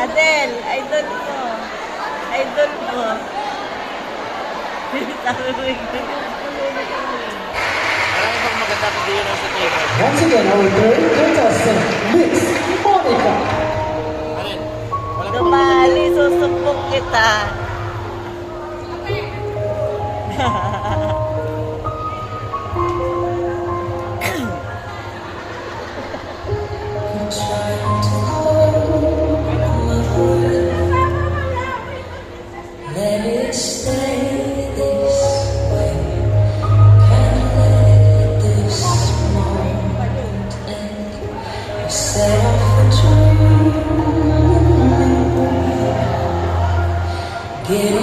Adele, idol mo. Idol mo. Sabi mo, Marami bang maganda kung di yun ang sa table? Once again, our third contestant, Miss Monica. Alin? Walang dumali, susubok kita. Let it stay this way. Can't let this moment end. You set off a dream. Get